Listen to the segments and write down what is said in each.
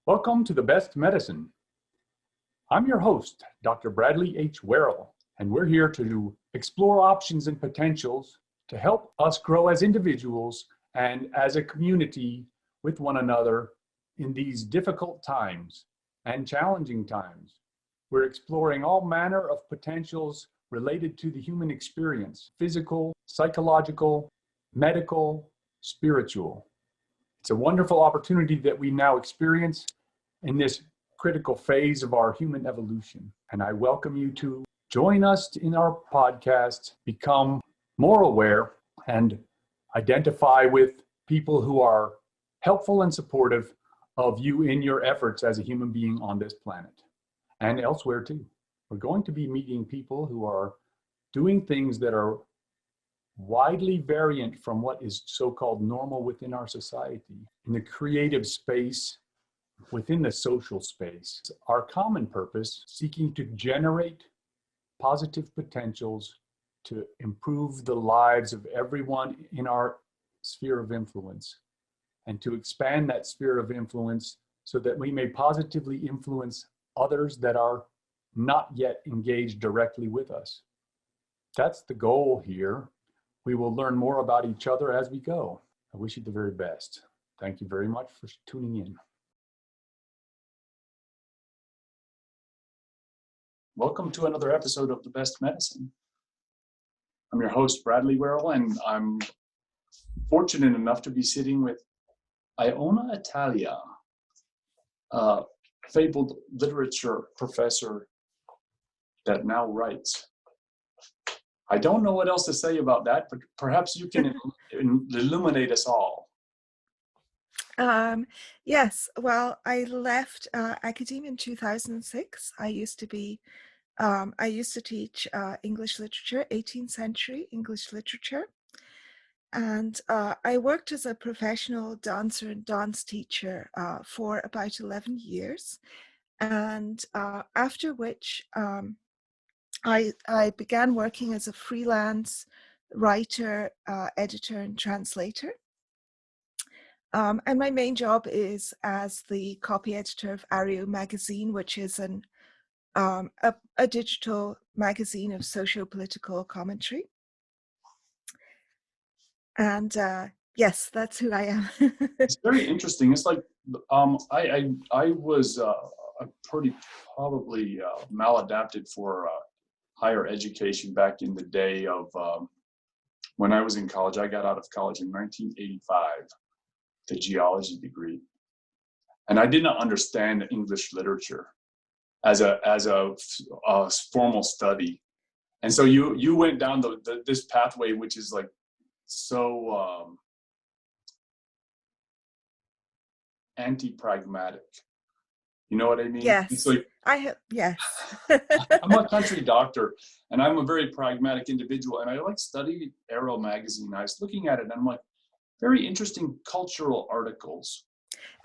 Welcome to The Best Medicine. I'm your host, Dr. Bradley H. Werrell, and we're here to explore options and potentials to help us grow as individuals and as a community with one another in these difficult times and challenging times. We're exploring all manner of potentials related to the human experience, physical, psychological, medical, spiritual. It's a wonderful opportunity that we now experience in this critical phase of our human evolution. And I welcome you to join us in our podcast, become more aware, and identify with people who are helpful and supportive of you in your efforts as a human being on this planet and elsewhere too. We're going to be meeting people who are doing things that are widely variant from what is so-called normal within our society. In the creative space, within the social space, our common purpose, seeking to generate positive potentials to improve the lives of everyone in our sphere of influence, and to expand that sphere of influence so that we may positively influence others that are not yet engaged directly with us. That's the goal here. We will learn more about each other as we go. I wish you the very best. Thank you very much for tuning in. Welcome to another episode of The Best Medicine. I'm your host, Bradley Werrell, and I'm fortunate enough to be sitting with Iona Italia, a fabled literature professor that now writes. I don't know what else to say about that, but perhaps you can illuminate us all. Yes, well, I left academia in 2006. I used to teach English literature, 18th century English literature. And I worked as a professional dancer and dance teacher for about 11 years. And after which I began working as a freelance writer, editor, and translator. And my main job is as the copy editor of Areo Magazine, which is a digital magazine of socio-political commentary. And yes, that's who I am. It's very interesting. It's like I was pretty probably maladapted for higher education back in the day of when I was in college. I got out of college in 1985, the geology degree, and I did not understand English literature as a formal study. And so you went down this pathway, which is like so anti-pragmatic. You know what I mean? Yes. It's like, yes. I'm a country doctor, and I'm a very pragmatic individual, and I like studied Areo Magazine. I was looking at it, and I'm like, very interesting cultural articles.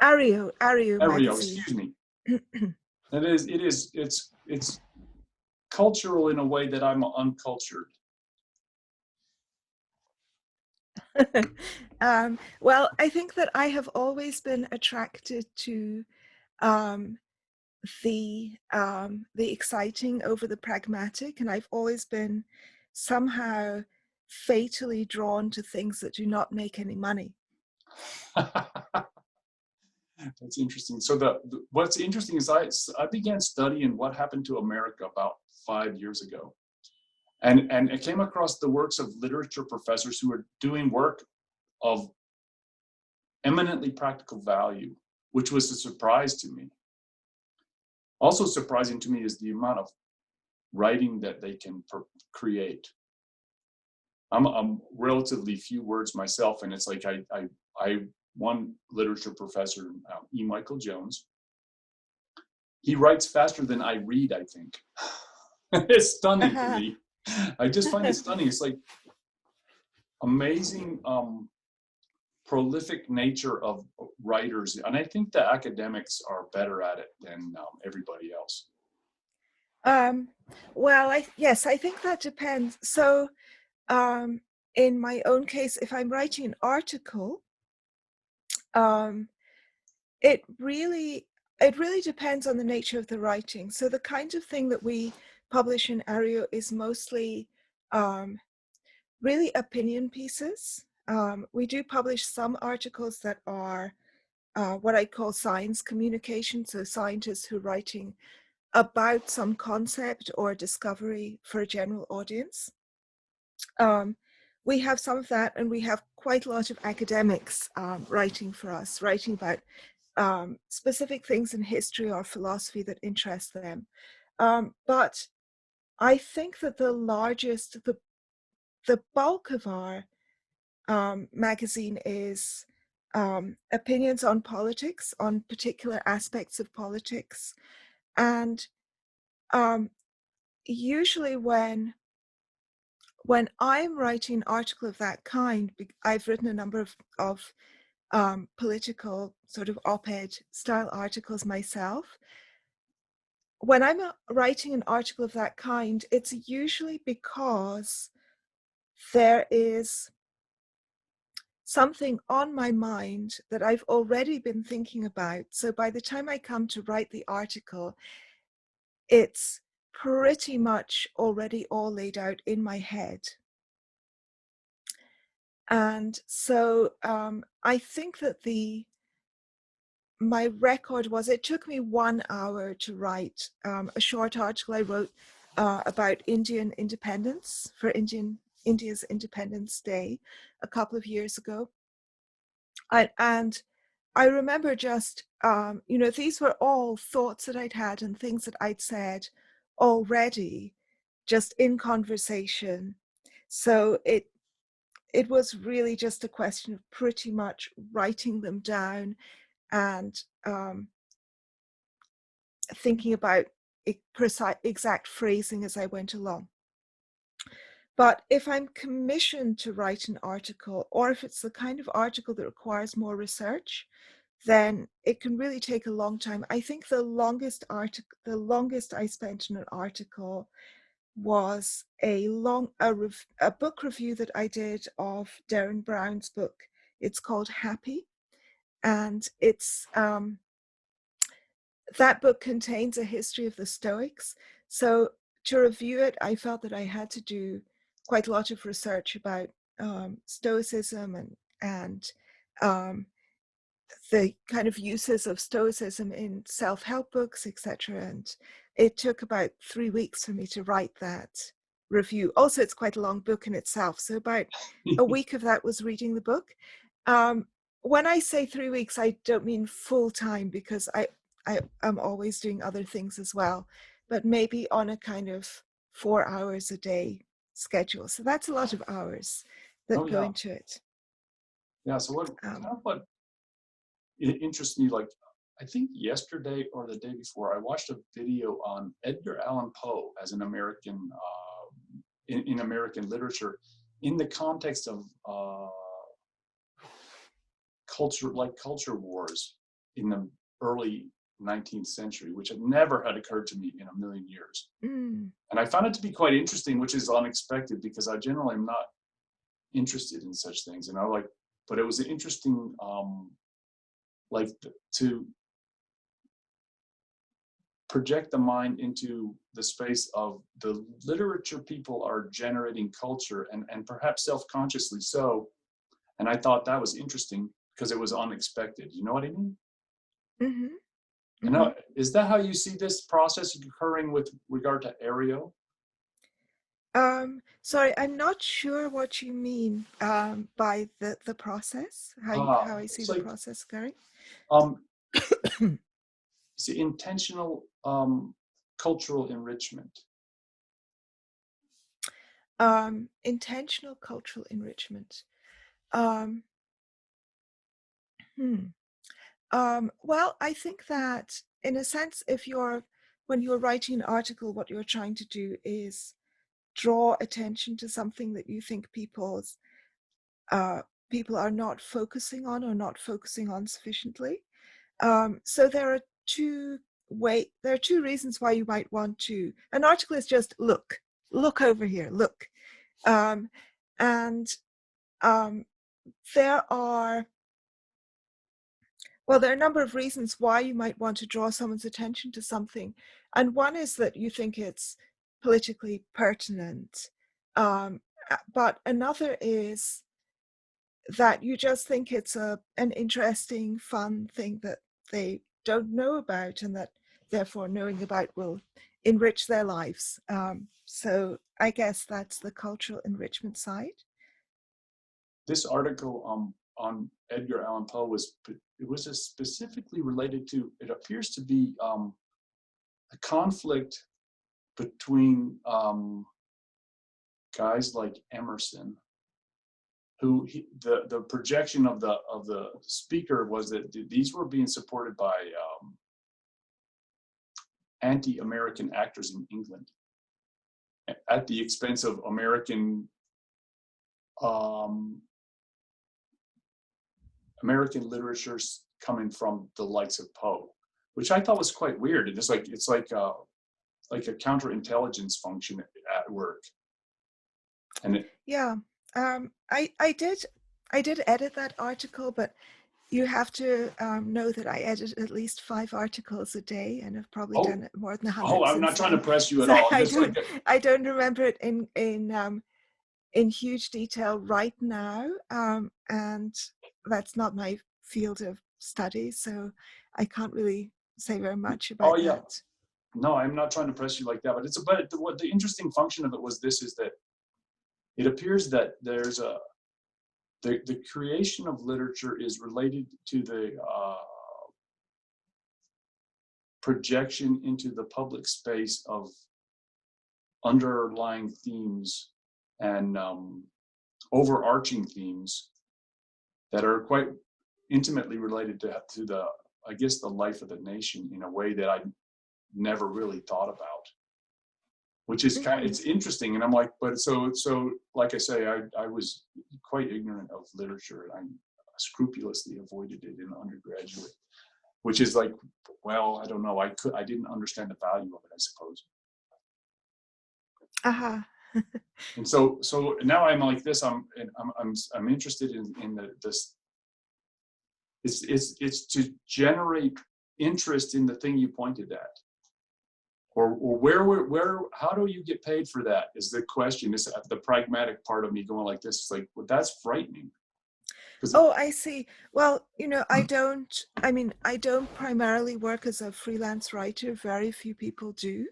Areo Magazine. Excuse me. It's cultural in a way that I'm uncultured. Well, I think that I have always been attracted to the exciting over the pragmatic, and I've always been somehow fatally drawn to things that do not make any money. That's interesting. So what's interesting is I began studying what happened to America about 5 years ago. And I came across the works of literature professors who are doing work of eminently practical value, which was a surprise to me. Also surprising to me is the amount of writing that they can create. I'm relatively few words myself, and it's like I one literature professor, E. Michael Jones, he writes faster than I read, I think. It's stunning to me. I just find it stunning. It's like amazing prolific nature of writers, and I think the academics are better at it than everybody else. Well, yes, I think that depends. So in my own case, if I'm writing an article, it really it really depends on the nature of the writing. So the kind of thing that we publish in Areo is mostly really opinion pieces. We do publish some articles that are what I call science communication, so scientists who are writing about some concept or discovery for a general audience. We have some of that, and we have quite a lot of academics writing for us, writing about specific things in history or philosophy that interest them. But I think that the bulk of our magazine is opinions on politics, on particular aspects of politics. And usually when I'm writing an article of that kind, I've written a number of political sort of op-ed style articles myself. When I'm writing an article of that kind, it's usually because there is something on my mind that I've already been thinking about. So by the time I come to write the article, it's pretty much already all laid out in my head. And so I think that my record was, it took me 1 hour to write a short article I wrote about Indian independence for India's Independence Day a couple of years ago. And I remember just, these were all thoughts that I'd had and things that I'd said already, just in conversation. So it was really just a question of pretty much writing them down and thinking about precise, exact phrasing as I went along. But if I'm commissioned to write an article, or if it's the kind of article that requires more research, then it can really take a long time. I think the longest I spent in an article was a book review that I did of Derren Brown's book. It's called Happy, and it's that book contains a history of the Stoics. So to review it, I felt that I had to do quite a lot of research about Stoicism and the kind of uses of Stoicism in self-help books, etc. And it took about 3 weeks for me to write that review. Also, it's quite a long book in itself. So about a week of that was reading the book. When I say 3 weeks, I don't mean full time, because I am always doing other things as well, but maybe on a kind of 4 hours a day schedule. So that's a lot of hours that go into it. Yeah. So what it interests me, like, I think yesterday or the day before, I watched a video on Edgar Allan Poe as an American, in American literature, in the context of culture wars in the early 19th century, which had never had occurred to me in a million years. And I found it to be quite interesting, which is unexpected because I generally am not interested in such things. And but it was an interesting, to project the mind into the space of the literature people are generating culture, and perhaps self-consciously so. And I thought that was interesting because it was unexpected. You know what I mean? Mm-hmm. And now, is that how you see this process occurring with regard to Areo? Sorry, I'm not sure what you mean by the process, how I see the process going. It's intentional cultural enrichment. Intentional cultural enrichment. Well, I think that in a sense, when you're writing an article, what you're trying to do is draw attention to something that you think people are not focusing on or not focusing on sufficiently. So there are two reasons why you might want to. An article is just look over here, look, and there are. Well, there are a number of reasons why you might want to draw someone's attention to something. And one is that you think it's politically pertinent. But another is that you just think it's an interesting, fun thing that they don't know about, and that therefore knowing about will enrich their lives. So I guess that's the cultural enrichment side. This article on Edgar Allan Poe was specifically related to, it appears to be a conflict between guys like Emerson, who the projection of the speaker was that these were being supported by anti-American actors in England at the expense of American literatures coming from the likes of Poe, which I thought was quite weird. And it's like a counterintelligence function at work. And I did edit that article, but you have to know that I edit at least 5 articles a day, and have probably done it more than 100. Oh, I'm not trying to press you at all. I don't remember it in huge detail right now, and that's not my field of study, so I can't really say very much about that. No, I'm not trying to press you like that, but what the interesting function of it was this, is that it appears that there's the creation of literature is related to the projection into the public space of underlying themes and overarching themes that are quite intimately related to the, I guess, the life of the nation in a way that I never really thought about, which is kind of, it's interesting. And I'm like, but so like I say, I was quite ignorant of literature, and I scrupulously avoided it in undergraduate, which is like, well, I don't know, I didn't understand the value of it, I suppose. And so now I'm like this. I'm interested in this. It's to generate interest in the thing you pointed at, or where how do you get paid for that? Is the question. Is the pragmatic part of me going like this? It's like, well, that's frightening. Oh, I see. Well, I don't primarily work as a freelance writer. Very few people do.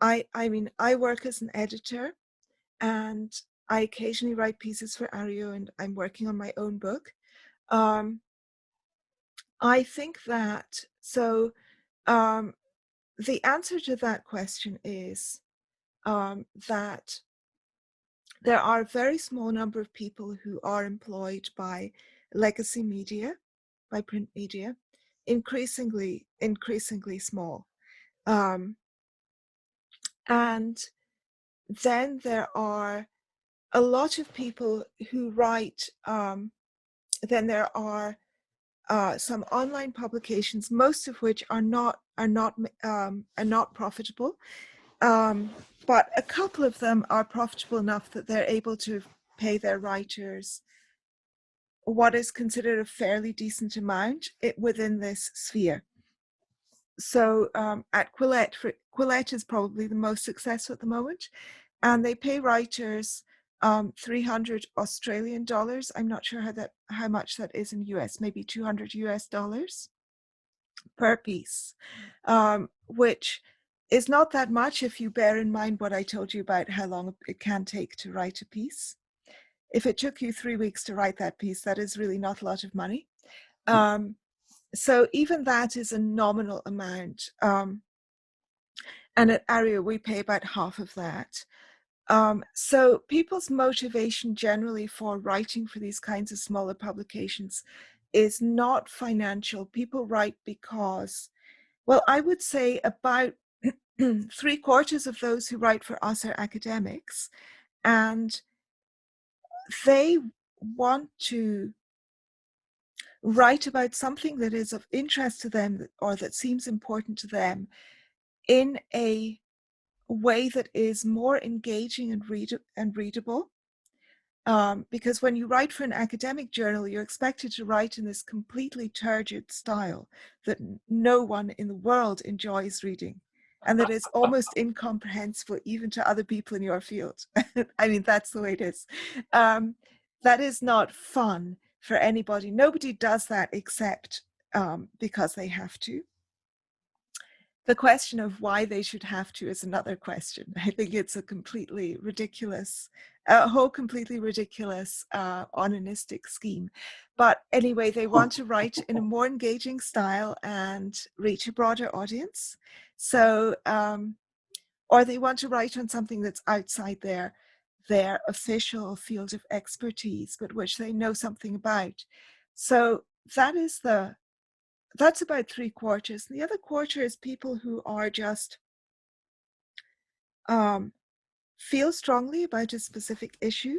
I work as an editor, and I occasionally write pieces for Areo, and I'm working on my own book. I think that, the answer to that question is that there are a very small number of people who are employed by legacy media, by print media, increasingly small. And then there are a lot of people who write, then there are some online publications, most of which are not profitable, but a couple of them are profitable enough that they're able to pay their writers what is considered a fairly decent amount within this sphere. So at Quillette is probably the most successful at the moment, and they pay writers 300 Australian dollars. I'm not sure how much that is in US, maybe $200 US per piece, which is not that much if you bear in mind what I told you about how long it can take to write a piece. If it took you 3 weeks to write that piece, that is really not a lot of money. So even that is a nominal amount. And at Areo, we pay about half of that. So people's motivation generally for writing for these kinds of smaller publications is not financial. People write because, well, I would say about 3/4 of those who write for us are academics, and they want to write about something that is of interest to them, or that seems important to them, in a way that is more engaging and readable, Because when you write for an academic journal, you're expected to write in this completely turgid style that no one in the world enjoys reading, and that is almost incomprehensible even to other people in your field. I mean, that's the way it is. That is not fun for anybody. Nobody does that except because they have to. The question of why they should have to is another question. I think it's a completely ridiculous, onanistic scheme. But anyway, they want to write in a more engaging style and reach a broader audience. So, or they want to write on something that's outside their official field of expertise, but which they know something about. So that's about 3/4. And the other quarter is people who are just feel strongly about a specific issue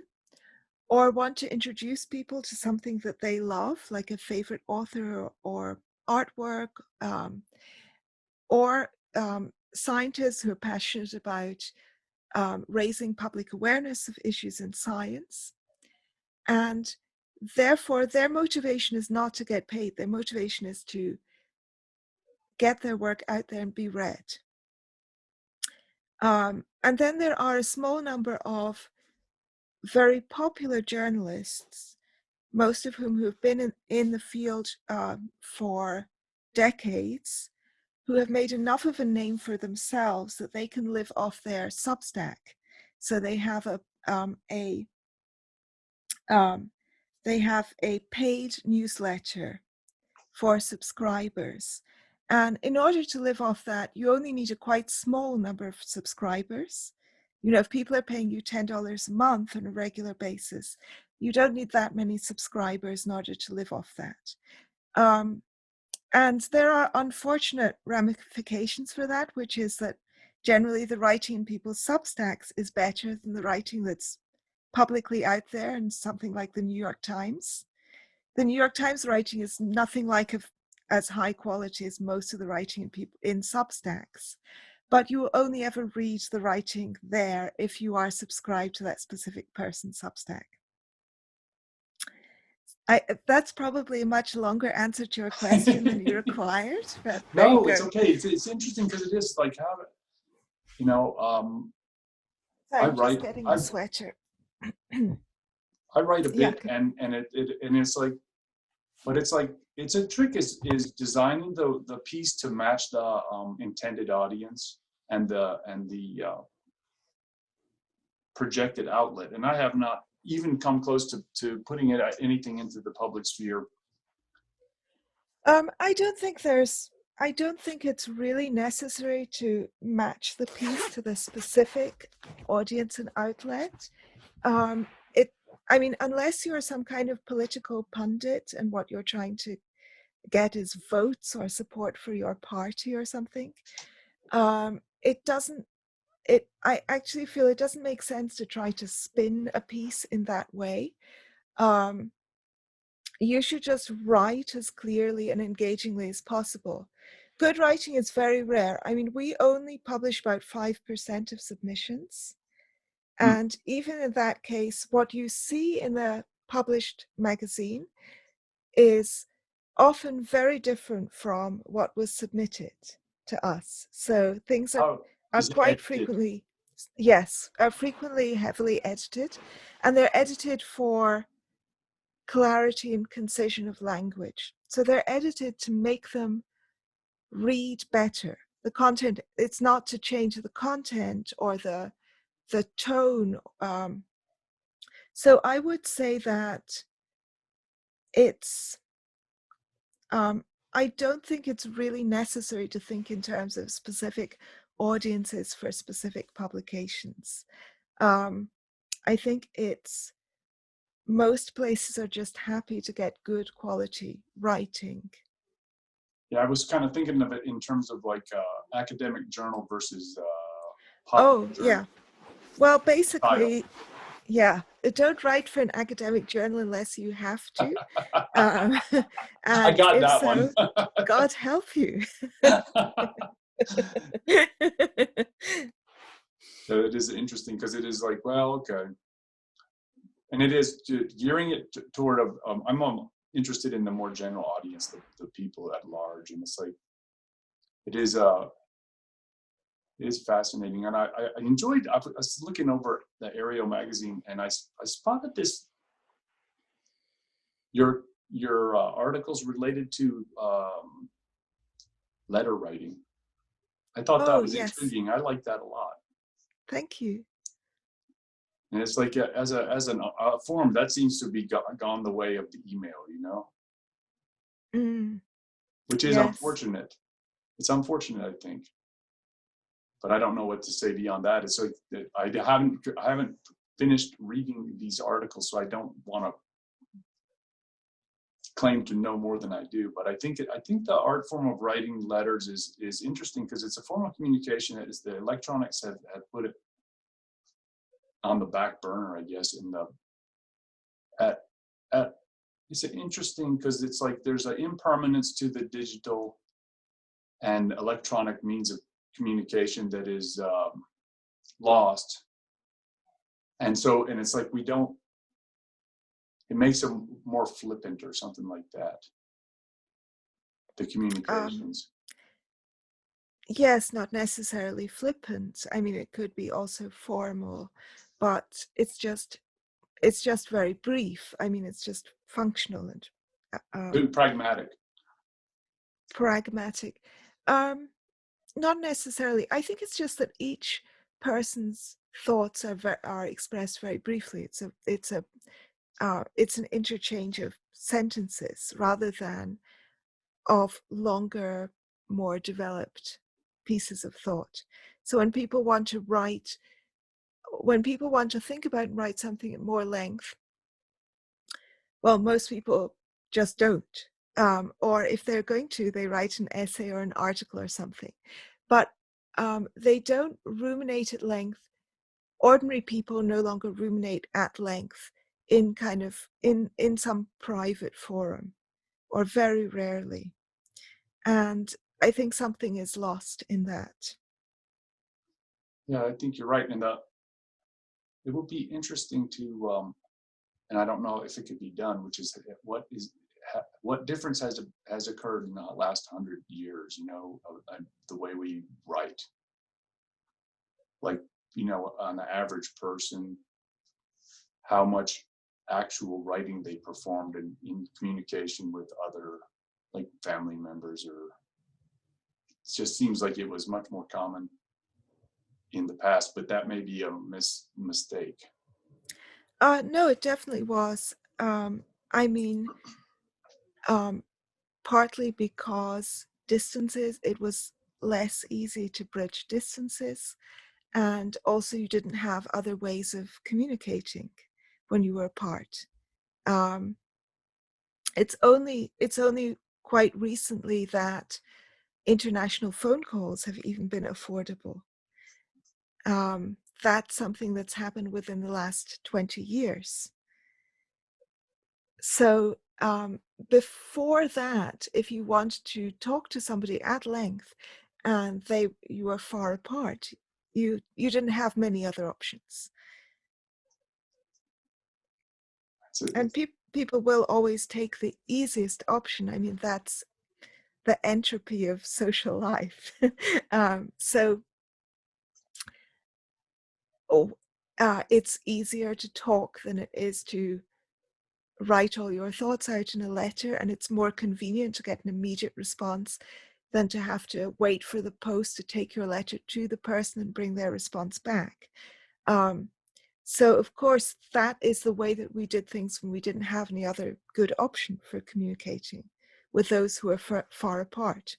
or want to introduce people to something that they love, like a favorite author or artwork, or scientists who are passionate about raising public awareness of issues in science. And therefore, their motivation is not to get paid. Their motivation is to get their work out there and be read. And then there are a small number of very popular journalists, most of whom have been in the field for decades, who have made enough of a name for themselves that they can live off their Substack. So they have a paid newsletter for subscribers. And in order to live off that, you only need a quite small number of subscribers. You know, if people are paying you $10 a month on a regular basis, you don't need that many subscribers in order to live off that. And there are unfortunate ramifications for that, which is that generally the writing in people's Substacks is better than the writing that's publicly out there in something like the New York Times. The New York Times writing is nothing like as high quality as most of the writing in Substacks. But you will only ever read the writing there if you are subscribed to that specific person's Substack. That's probably a much longer answer to your question than you required. But no, it's okay. It's interesting because it is like how, you know, Sorry, I I'm just write. getting a sweater. I write a Yeah. bit, and it's like, but it's like it's a trick is designing the piece to match the intended audience and the projected outlet. And I have not even come close to putting anything into the public sphere. I don't think it's really necessary to match the piece to the specific audience and outlet. I mean, unless you're some kind of political pundit and what you're trying to get is votes or support for your party or something, I actually feel it doesn't make sense to try to spin a piece in that way. You should just write as clearly and engagingly as possible. Good writing is very rare. I mean, we only publish about 5% of submissions. And even in that case, what you see in the published magazine is often very different from what was submitted to us. So things are quite frequently, are frequently heavily edited, and they're edited for clarity and concision of language. So they're edited to make them read better. The content, it's not to change the content or the tone. So I would say that it's, I don't think it's really necessary to think in terms of specific audiences for specific publications. I think most places are just happy to get good quality writing. Yeah, I was kind of thinking of it in terms of like academic journal versus journal. Yeah. Well, basically, yeah, don't write for an academic journal unless you have to. And I got if that so, one. God help you. So it is interesting because it is like, well, okay. And it is gearing it toward I'm interested in the more general audience, the people at large, and it's like it is fascinating. And I enjoyed. I was looking over the Areo magazine, and I spotted this your articles related to letter writing. I thought that Oh, was yes. intriguing. I like that a lot. Thank you. And it's like as a form that seems to be gone the way of the email, you know, which is Yes. unfortunate. It's unfortunate, I think, but I don't know what to say beyond that. It's like I haven't finished reading these articles, so I don't want to claim to know more than I do. But I think the art form of writing letters is interesting because it's a form of communication that is the electronics have put it on the back burner, I guess. In the it's interesting because it's like there's an impermanence to the digital and electronic means of communication that is lost, and it's like it makes them more flippant or something like that, the communications. Yes, not necessarily flippant. I mean, it could be also formal, but it's just very brief. I mean, it's just functional and Pragmatic. Pragmatic. Not necessarily. I think it's just that each person's thoughts are expressed very briefly. It's an interchange of sentences rather than of longer, more developed pieces of thought. So when people want to think about and write something at more length, well, most people just don't. Or if they're going to, they write an essay or an article or something. But they don't ruminate at length. Ordinary people no longer ruminate at length in some private forum, or very rarely. And I think something is lost in that. Yeah, I think you're right. And it will be interesting to, and I don't know if it could be done, which is what difference has occurred in the last 100 years, you know, the way we write. Like, you know, on the average person, how much actual writing they performed in communication with other, like, family members, or it just seems like it was much more common in the past, but that may be a mistake. No, it definitely was. I mean, partly because it was less easy to bridge distances. And also you didn't have other ways of communicating when you were apart. It's only quite recently that international phone calls have even been affordable. That's something that's happened within the last 20 years. So before that, if you want to talk to somebody at length and you are far apart, you didn't have many other options. And people will always take the easiest option. I mean, that's the entropy of social life. It's easier to talk than it is to write all your thoughts out in a letter, and it's more convenient to get an immediate response than to have to wait for the post to take your letter to the person and bring their response back. So, of course, that is the way that we did things when we didn't have any other good option for communicating with those who are far apart.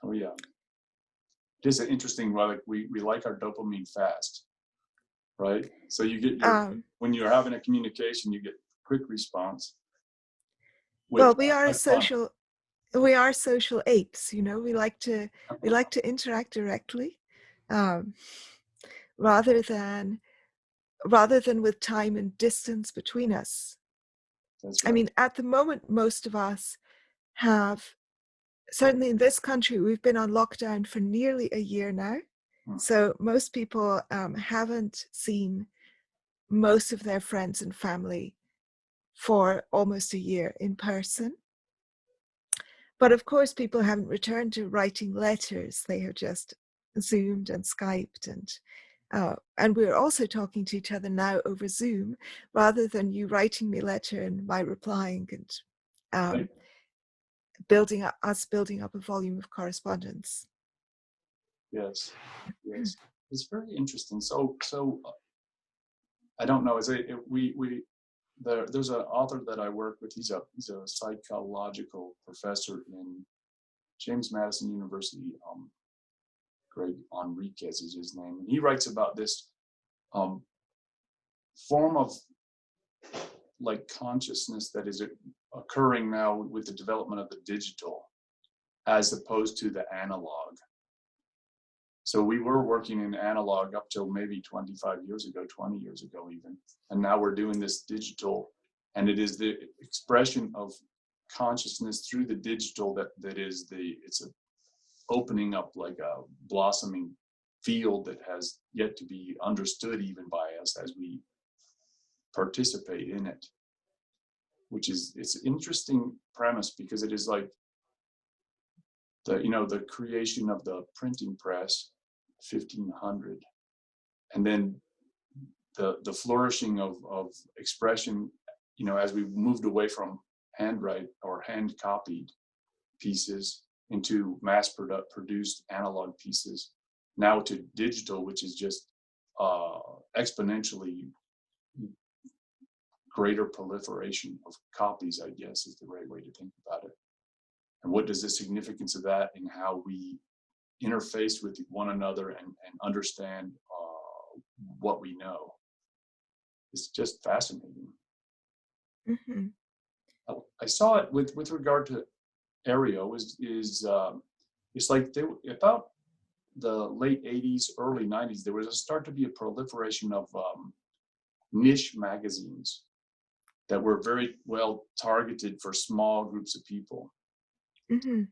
Oh, yeah. It is an interesting, well, like we like our dopamine fast, right? So you get when you're having a communication, you get quick response. Well, we are social apes, you know. We like to interact directly, rather than with time and distance between us. That's right. I mean, at the moment, most of us have, certainly in this country, we've been on lockdown for nearly a year now. So most people haven't seen most of their friends and family for almost a year in person. But of course, people haven't returned to writing letters. They have just Zoomed and Skyped, and we're also talking to each other now over Zoom, rather than you writing me a letter and my replying, and Right. building up a volume of correspondence. Yes. Yes. It's very interesting. So I don't know. There's an author that I work with. He's a psychological professor in James Madison University. Greg Enriquez is his name, and he writes about this form of like consciousness that is occurring now with the development of the digital, as opposed to the analog. So we were working in analog up till maybe 25 years ago, 20 years ago even, and now we're doing this digital, and it is the expression of consciousness through the digital it's a opening up like a blossoming field that has yet to be understood even by us as we participate in it, which is, it's an interesting premise, because it is like the creation of the printing press, 1500, and then the flourishing of expression, as we moved away from handwrite or hand copied pieces into mass produced analog pieces, now to digital, which is just exponentially greater proliferation of copies, I guess, is the right way to think about it. And what does the significance of that in how we interface with one another and understand what we know? It's just fascinating. Mm-hmm. I saw it with regard to Areo it's like about the late 80s, early 90s, there was a start to be a proliferation of niche magazines that were very well targeted for small groups of people. Mm-hmm.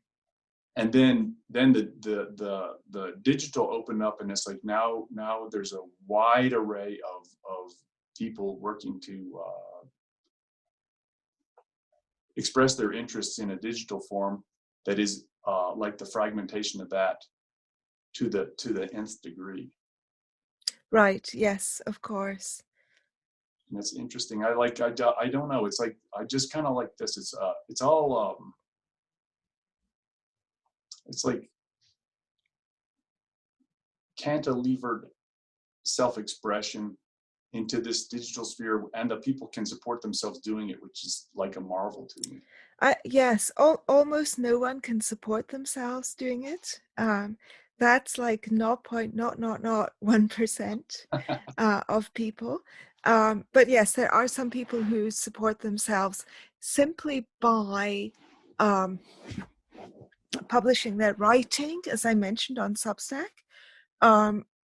And then the digital opened up, and it's like now there's a wide array of people working to express their interests in a digital form that is like the fragmentation of that to the nth degree. Right. Yes, of course. And that's interesting. I don't know. It's like, I just kind of like this. It's all it's like cantilevered self-expression into this digital sphere, and the people can support themselves doing it, which is like a marvel to me. Yes, almost no one can support themselves doing it. That's like 0.001% of people. But yes, there are some people who support themselves simply by publishing their writing, as I mentioned, on Substack.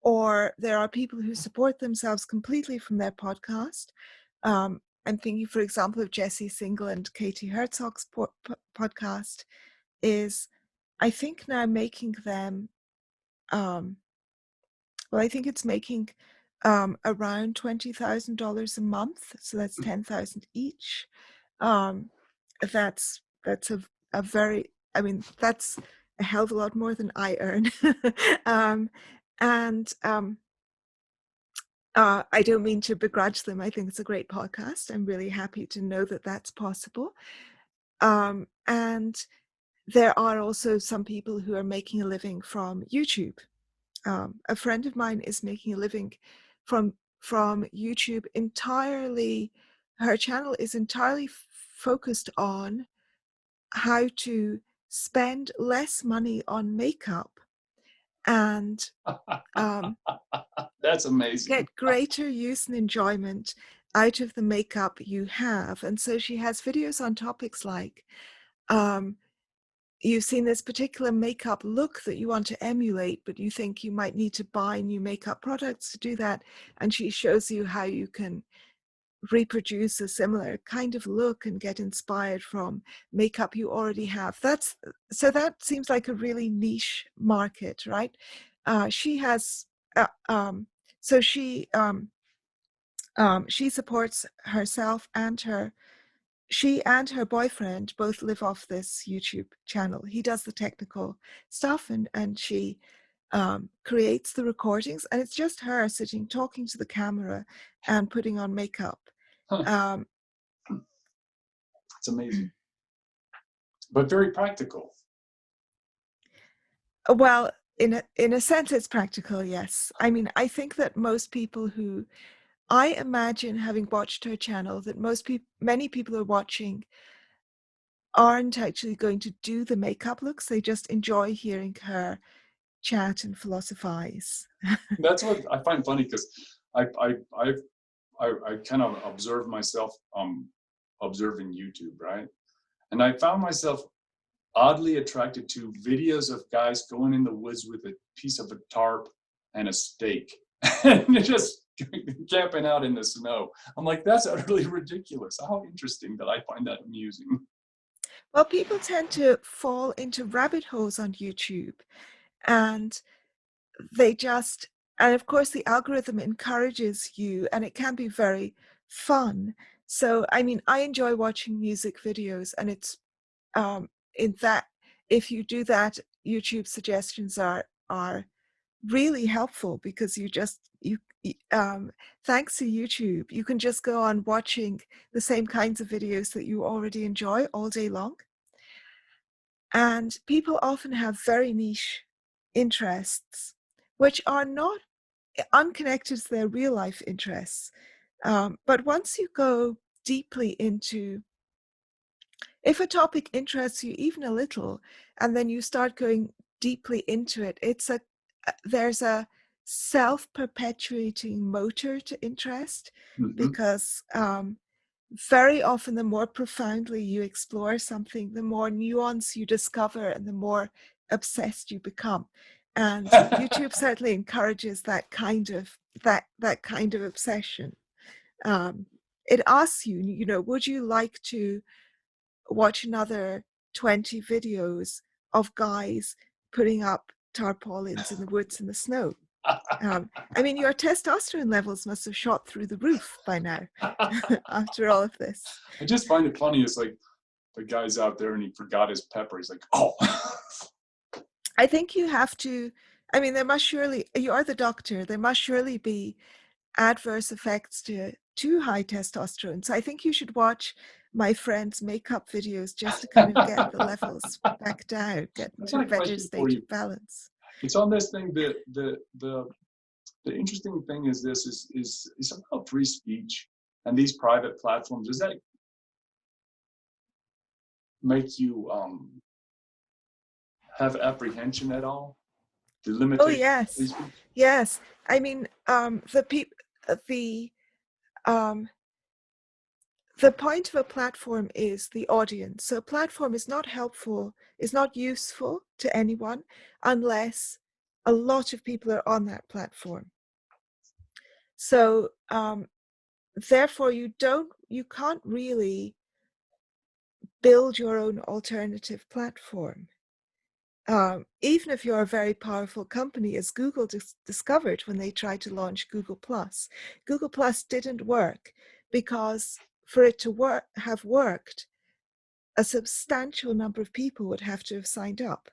Or there are people who support themselves completely from their podcast. I'm thinking, for example, of Jesse Single and Katie Herzog's podcast is, I think, now making them, I think it's making around $20,000 a month. So that's $10,000 each. That's a very, that's a hell of a lot more than I earn. I don't mean to begrudge them. I think it's a great podcast. I'm really happy to know that that's possible. And there are also some people who are making a living from YouTube. A friend of mine is making a living from YouTube entirely. Her channel is entirely focused on how to spend less money on makeup and That's amazing. get greater use and enjoyment out of the makeup you have. And so she has videos on topics like, you've seen this particular makeup look that you want to emulate, but you think you might need to buy new makeup products to do that. And she shows you how you can reproduce a similar kind of look and get inspired from makeup you already have. So that seems like a really niche market, right? She has, so she She supports herself and she and her boyfriend both live off this YouTube channel. He does the technical stuff, and she creates the recordings, and it's just her sitting talking to the camera and putting on makeup. Huh. It's amazing, but very practical. Well, in a sense, it's practical, yes. I mean, I think that most people who I imagine, having watched her channel, that many people are watching aren't actually going to do the makeup looks. They just enjoy hearing her chat and philosophize. That's what I find funny, because I kind of observe myself observing YouTube, right? And I found myself oddly attracted to videos of guys going in the woods with a piece of a tarp and a stake and just camping out in the snow. I'm like, that's utterly ridiculous. How interesting that I find that amusing. Well, people tend to fall into rabbit holes on YouTube, and and of course the algorithm encourages you, and it can be very fun. So, I mean, I enjoy watching music videos, and it's in that, if you do that, YouTube suggestions are really helpful, because thanks to YouTube, you can just go on watching the same kinds of videos that you already enjoy all day long. And people often have very niche interests, which are not unconnected to their real life interests. But once you go deeply into, if a topic interests you even a little, and then you start going deeply into it, there's a self-perpetuating motor to interest, because very often the more profoundly you explore something, the more nuance you discover and the more obsessed you become. And YouTube certainly encourages that kind of obsession. It asks you, would you like to watch another 20 videos of guys putting up tarpaulins in the woods in the snow? I mean, your testosterone levels must have shot through the roof by now after all of this. I just find it funny. It's like the guy's out there and he forgot his pepper. He's like, oh. I think you have to, I mean, there must surely, you are the doctor, there must surely be adverse effects to high testosterone. So I think you should watch my friend's makeup videos just to kind of get the levels back down, get I've to got a a better question for state you. of balance. It's on this thing. The interesting thing is this is about free speech and these private platforms. Does that make you have apprehension at all? The Oh limitation of free yes, speech? yes. I mean, the um, the point of a platform is the audience. So a platform is not helpful, is not useful to anyone unless a lot of people are on that platform. So therefore you can't really build your own alternative platform. Even if you're a very powerful company, as Google discovered when they tried to launch Google Plus. Google Plus didn't work because for it to have worked, a substantial number of people would have to have signed up.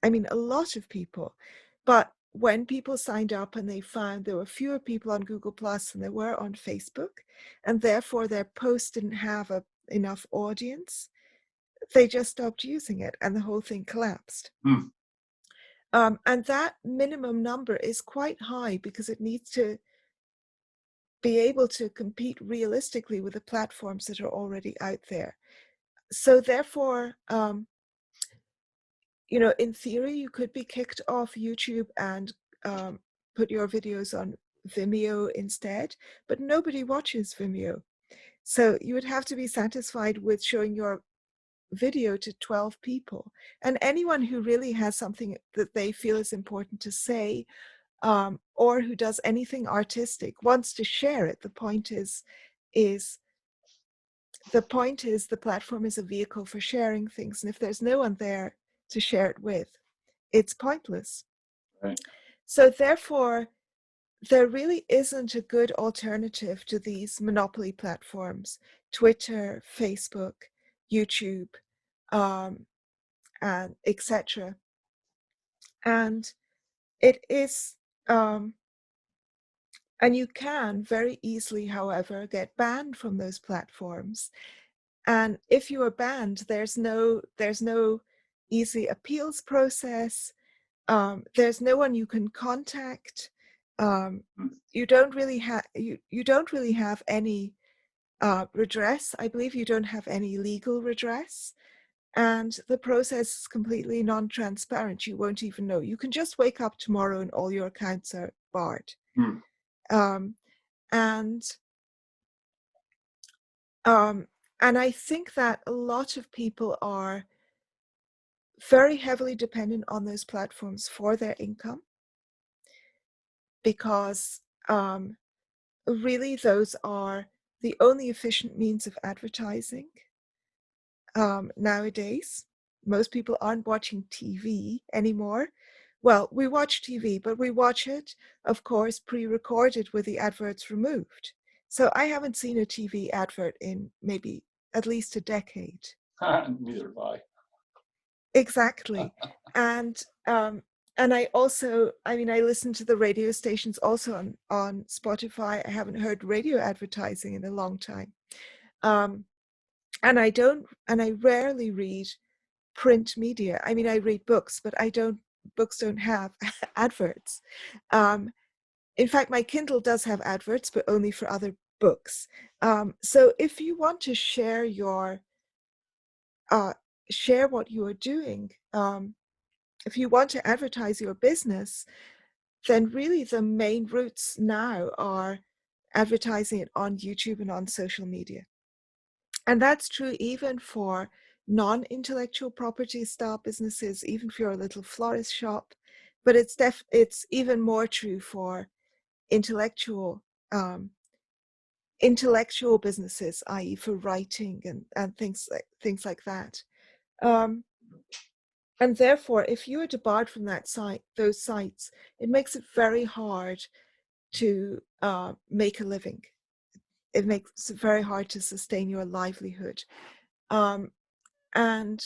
I mean, a lot of people. But when people signed up and they found there were fewer people on Google Plus than there were on Facebook, and therefore their posts didn't have enough audience, they just stopped using it and the whole thing collapsed. And that minimum number is quite high because it needs to be able to compete realistically with the platforms that are already out there. So therefore, in theory, you could be kicked off YouTube and put your videos on Vimeo instead, but nobody watches Vimeo. So you would have to be satisfied with showing your video to 12 people. And anyone who really has something that they feel is important to say, or who does anything artistic, wants to share it. The point is the platform is a vehicle for sharing things. And if there's no one there to share it with, it's pointless. Right. So therefore, there really isn't a good alternative to these monopoly platforms, Twitter, Facebook, YouTube, and etc. And it is, and you can very easily, however, get banned from those platforms. And if you are banned, there's no easy appeals process. There's no one you can contact. You don't really have you don't really have any redress. I believe you don't have any legal redress, and the process is completely non-transparent. You won't even know. You can just wake up tomorrow and all your accounts are barred. Um, and and I think that a lot of people are very heavily dependent on those platforms for their income, because really those are the only efficient means of advertising nowadays. Most people aren't watching TV anymore. Well, we watch TV, but we watch it, of course, pre-recorded with the adverts removed. So I haven't seen a TV advert in maybe at least a decade. Neither have I. Exactly. And I also, I mean, I listen to the radio stations also on Spotify. I haven't heard radio advertising in a long time. And I rarely read print media. I mean, I read books, but books don't have adverts. In fact, my Kindle does have adverts, but only for other books. So if you want to share share what you are doing, if you want to advertise your business, then really the main routes now are advertising it on YouTube and on social media. And that's true even for non-intellectual property style businesses, even for your little florist shop. But it's even more true for intellectual businesses, i.e., for writing and things like that. And therefore, if you are debarred from those sites, it makes it very hard to make a living. It makes it very hard to sustain your livelihood. And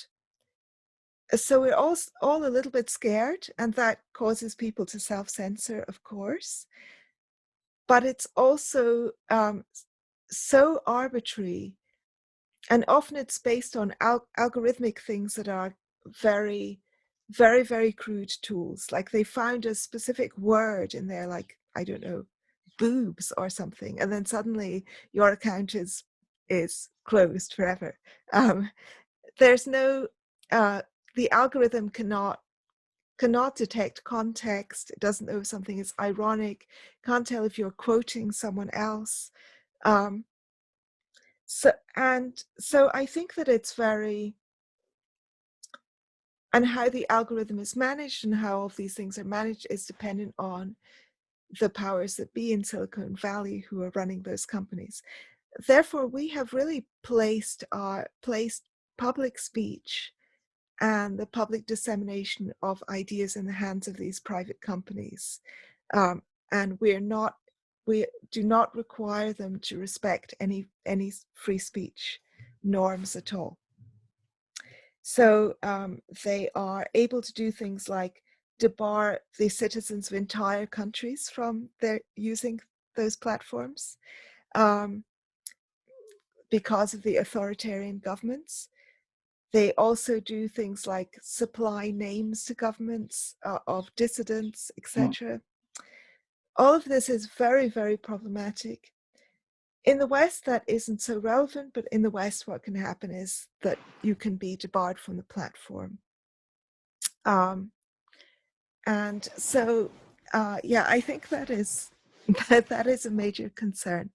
so we're all a little bit scared, and that causes people to self-censor, of course. But it's also so arbitrary, and often it's based on algorithmic things that are very, very, very crude tools. Like they found a specific word in there, like, I don't know, boobs or something, and then suddenly your account is closed forever. There's no the algorithm cannot detect context. It doesn't know if something is ironic, can't tell if you're quoting someone else. So I think that it's very, and how the algorithm is managed and how all of these things are managed is dependent on the powers that be in Silicon Valley who are running those companies. Therefore, we have really placed public speech and the public dissemination of ideas in the hands of these private companies. And we do not require them to respect any free speech norms at all. So they are able to do things like debar the citizens of entire countries from their using those platforms because of the authoritarian governments. They also do things like supply names to governments of dissidents, etc. All of this is very, very problematic. In the West, that isn't so relevant, but in the West, what can happen is that you can be debarred from the platform. And so, yeah, I think that is a major concern.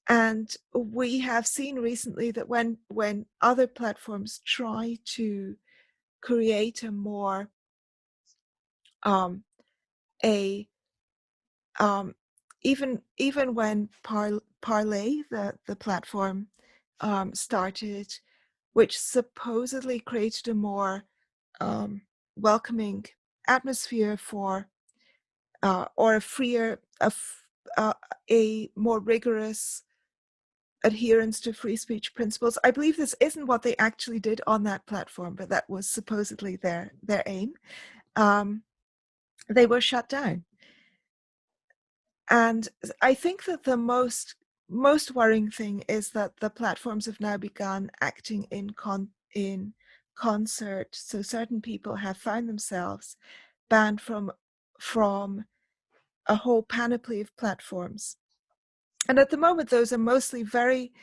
And we have seen recently that when other platforms try to create a more even when Parler, the platform, started, which supposedly created a more welcoming atmosphere for or a freer, a more rigorous adherence to free speech principles. I believe this isn't what they actually did on that platform, but that was supposedly their aim. They were shut down. And I think that the most worrying thing is that the platforms have now begun acting in concert. So certain people have found themselves banned from a whole panoply of platforms. And at the moment, those are mostly very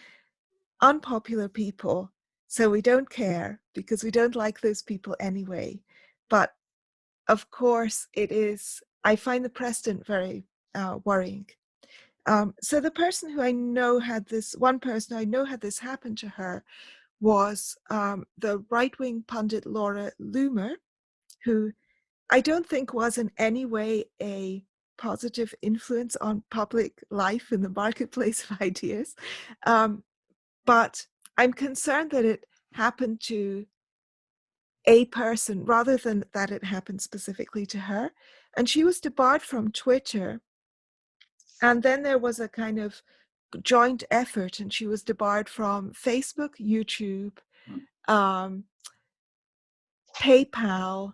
unpopular people. So we don't care because we don't like those people anyway. But of course, I find the precedent very worrying. So the person who I know had this happen to her was the right-wing pundit Laura Loomer, who I don't think was in any way a positive influence on public life in the marketplace of ideas. But I'm concerned that it happened to a person rather than that it happened specifically to her. And she was debarred from Twitter. And then there was a kind of joint effort, and she was debarred from Facebook, YouTube, PayPal,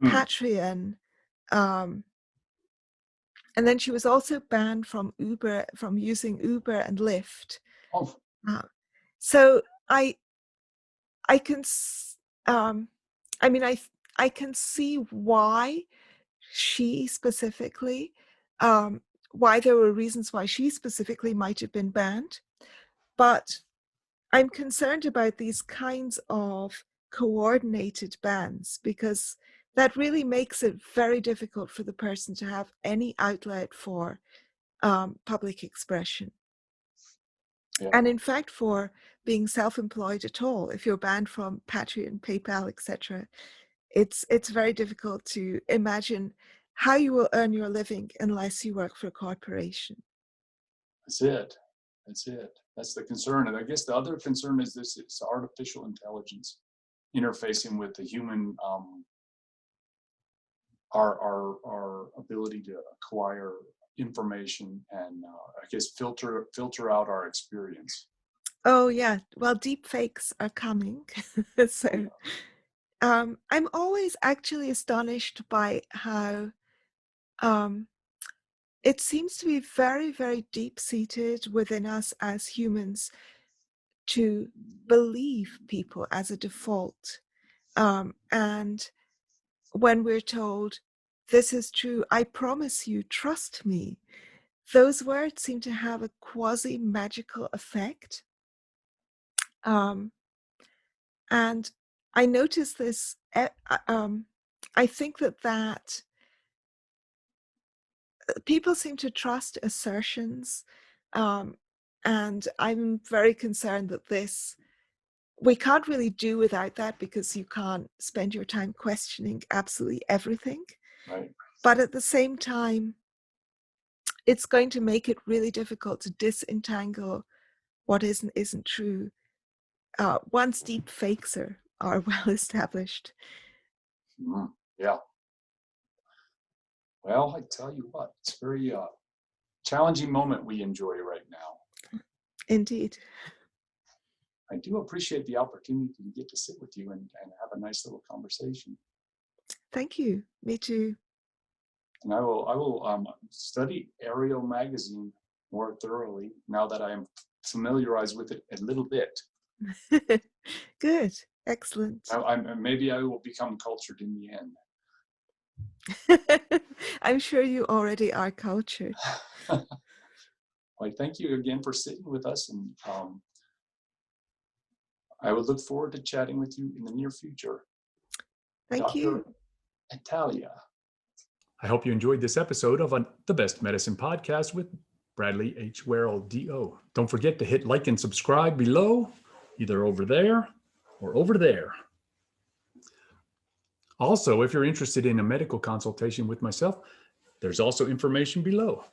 Patreon, and then she was also banned from using Uber and Lyft. Oh. So I can, I can see why she specifically, why there were reasons why she specifically might have been banned, but I'm concerned about these kinds of coordinated bans because that really makes it very difficult for the person to have any outlet for public expression. Yeah. And in fact, for being self-employed at all, if you're banned from Patreon, PayPal, etc., it's very difficult to imagine how you will earn your living unless you work for a corporation. That's it. That's the concern. And I guess the other concern is it's artificial intelligence interfacing with the human, our ability to acquire information and I guess filter out our experience. Oh yeah, well, deep fakes are coming. So I'm always actually astonished by how it seems to be very, very deep-seated within us as humans to believe people as a default. And when we're told, this is true, I promise you, trust me, those words seem to have a quasi-magical effect. And I noticed this, I think that people seem to trust assertions, and I'm very concerned that we can't really do without that because you can't spend your time questioning absolutely everything. Right. But at the same time, it's going to make it really difficult to disentangle what is and isn't true once deep fakes are well established. Yeah. Well, I tell you what, it's a very challenging moment we enjoy right now. Indeed. I do appreciate the opportunity to get to sit with you and have a nice little conversation. Thank you. Me too. And I will study Areo Magazine more thoroughly now that I am familiarized with it a little bit. Good. Excellent. Maybe I will become cultured in the end. I'm sure you already are cultured. Well, thank you again for sitting with us, and I would look forward to chatting with you in the near future. Thank you. Italia. I hope you enjoyed this episode of the Best Medicine Podcast with Bradley H. Werrell, D.O. Don't forget to hit like and subscribe below, either over there or over there. Also, if you're interested in a medical consultation with myself, there's also information below.